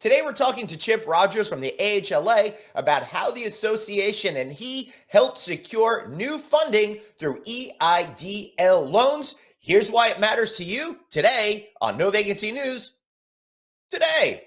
Today, we're talking to Chip Rogers from the AHLA about how the association and he helped secure new funding through EIDL loans. Here's why it matters to you today on No Vacancy News Today.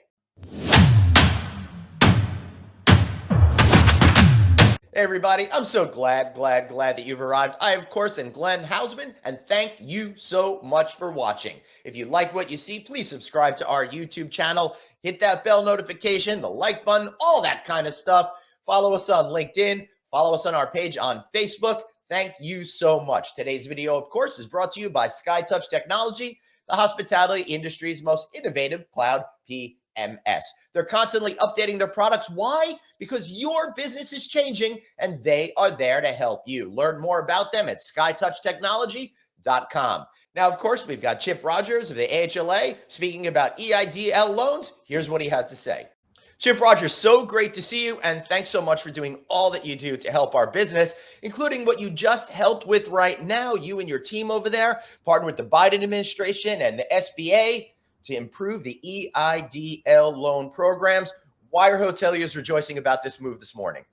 Hey everybody, I'm so glad that you've arrived. I, of course, am Glenn Hausman, and thank you so much for watching. If you like what you see, please subscribe to our YouTube channel, hit that bell notification, the like button, all that kind of stuff. Follow us on LinkedIn, follow us on our page on Facebook. Thank you so much. Today's video, of course, is brought to you by SkyTouch Technology, the hospitality industry's most innovative cloud PMS. They're constantly updating their products. Why? Because your business is changing and they are there to help you. Learn more about them at skytouchtechnology.com. Now, of course, we've got Chip Rogers of the AHLA speaking about EIDL loans. Here's what he had to say. Chip Rogers, so great to see you, and thanks so much for doing all that you do to help our business, including what you just helped with right now. You and your team over there partnered with the Biden administration and the SBA to improve the EIDL loan programs. Why are hoteliers rejoicing about this move this morning?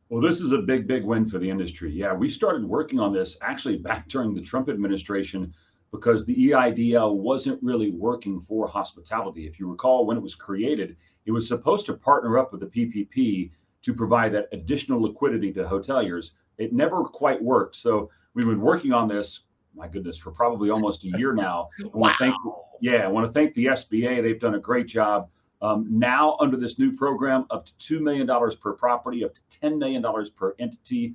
Well, this is a big win for the industry. Yeah, we started working on this actually back during the Trump administration because the EIDL wasn't really working for hospitality. If you recall, when it was created, it was supposed to partner up with the PPP to provide that additional liquidity to hoteliers. It never quite worked. So we've been working on this, my goodness, for probably almost a year now. Wow. I want to thank the SBA. They've done a great job. Now, under this new program, up to $2 million per property, up to $10 million per entity.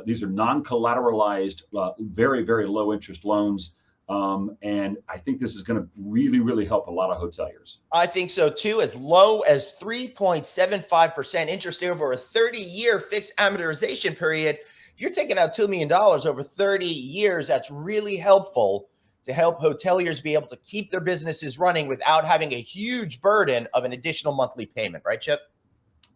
These are non-collateralized, very low interest loans. And I think this is going to really help a lot of hoteliers. I think so too. As low as 3.75% interest over a 30-year fixed amortization period. If you're taking out $2 million over 30 years, that's really helpful to help hoteliers be able to keep their businesses running without having a huge burden of an additional monthly payment, right, Chip?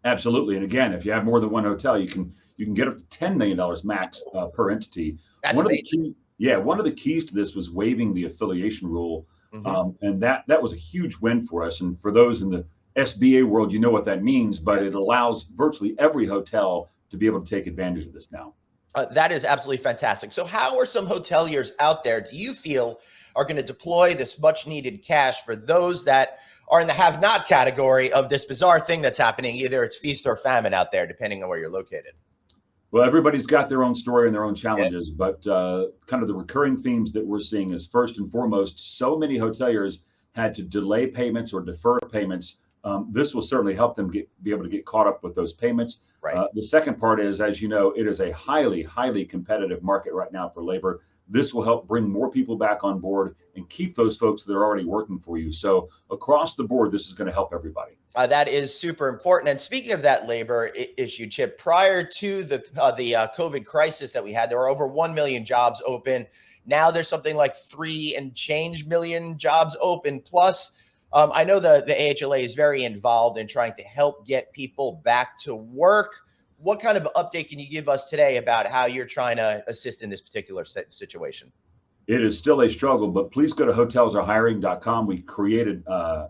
Absolutely. And again, if you have more than one hotel, you can get up to $10 million max per entity. That's amazing. One of the keys to this was waiving the affiliation rule. And that was a huge win for us. And for those in the SBA world, you know what that means, but it allows virtually every hotel to be able to take advantage of this now. That is absolutely fantastic. So how are some hoteliers out there, do you feel, are going to deploy this much needed cash for those that are in the have not category of this bizarre thing that's happening? Either it's feast or famine out there, depending on where you're located. Well, everybody's got their own story and their own challenges, but kind of the recurring themes that we're seeing is, first and foremost, so many hoteliers had to delay payments or defer payments. This will certainly help them be able to get caught up with those payments. Right. The second part is, as you know, it is a highly competitive market right now for labor. This will help bring more people back on board and keep those folks that are already working for you. So across the board, this is going to help everybody. That is super important. And speaking of that labor issue, Chip, prior to the COVID crisis that we had, there were over 1 million jobs open. Now there's something like 3 and change million jobs open. Plus, I know the AHLA is very involved in trying to help get people back to work. What kind of update can you give us today about how you're trying to assist in this particular situation? It is still a struggle, but please go to hotelsarehiring.com. We created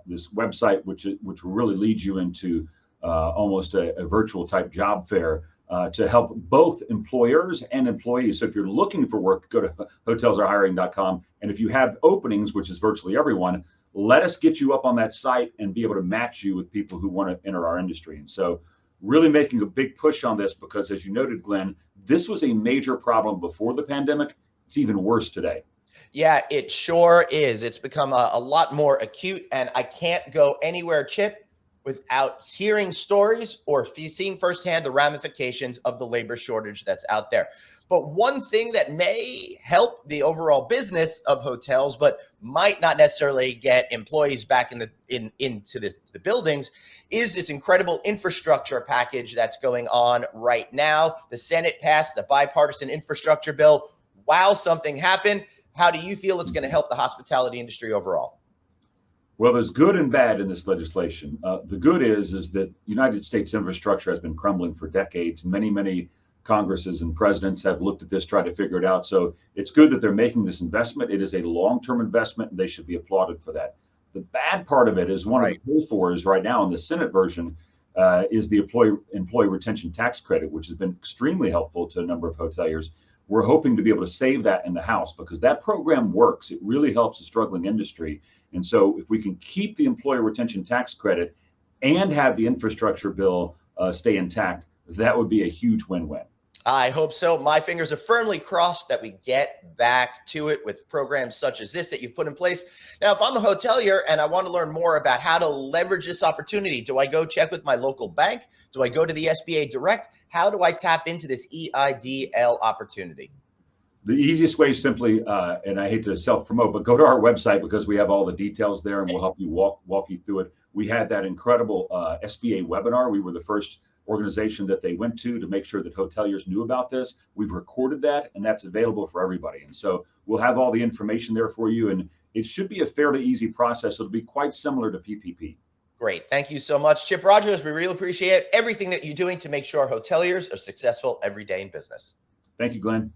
this website, which will really lead you into almost a virtual type job fair to help both employers and employees. So if you're looking for work, go to hotelsarehiring.com. And if you have openings, which is virtually everyone, let us get you up on that site and be able to match you with people who want to enter our industry. And so really making a big push on this because, as you noted, Glenn, this was a major problem before the pandemic. It's even worse today. Yeah, it sure is. It's become a lot more acute, and I can't go anywhere, Chip, without hearing stories or seeing firsthand the ramifications of the labor shortage that's out there. But one thing that may help the overall business of hotels, but might not necessarily get employees back into the buildings, is this incredible infrastructure package that's going on right now. The Senate passed the bipartisan infrastructure bill. While something happened, how do you feel it's going to help the hospitality industry overall? Well, there's good and bad in this legislation. The good is that United States infrastructure has been crumbling for decades. Many Congresses and presidents have looked at this, tried to figure it out. So it's good that they're making this investment. It is a long-term investment, and they should be applauded for that. The bad part of it is one of the pull fors right now in the Senate version is the employee retention tax credit, which has been extremely helpful to a number of hoteliers. We're hoping to be able to save that in the House because that program works. It really helps the struggling industry. And so if we can keep the employee retention tax credit and have the infrastructure bill stay intact, that would be a huge win-win. I hope so. My fingers are firmly crossed that we get back to it with programs such as this that you've put in place. Now, if I'm a hotelier and I want to learn more about how to leverage this opportunity, do I go check with my local bank? Do I go to the SBA direct? How do I tap into this EIDL opportunity? The easiest way is simply, and I hate to self-promote, but go to our website because we have all the details there and we'll help you walk you through it. We had that incredible SBA webinar. We were the first organization that they went to make sure that hoteliers knew about this. We've recorded that and that's available for everybody. And so we'll have all the information there for you. And it should be a fairly easy process. It'll be quite similar to PPP. Great. Thank you so much, Chip Rogers. We really appreciate everything that you're doing to make sure hoteliers are successful every day in business. Thank you, Glenn.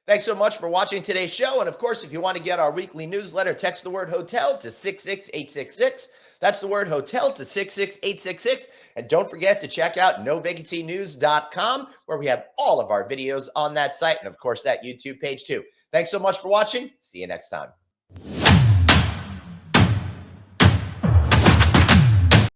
Thanks so much for watching today's show. And of course, if you want to get our weekly newsletter, text the word hotel to 66866. That's the word hotel to 66866. And don't forget to check out novacancynews.com, where we have all of our videos on that site. And of course, that YouTube page too. Thanks so much for watching. See you next time.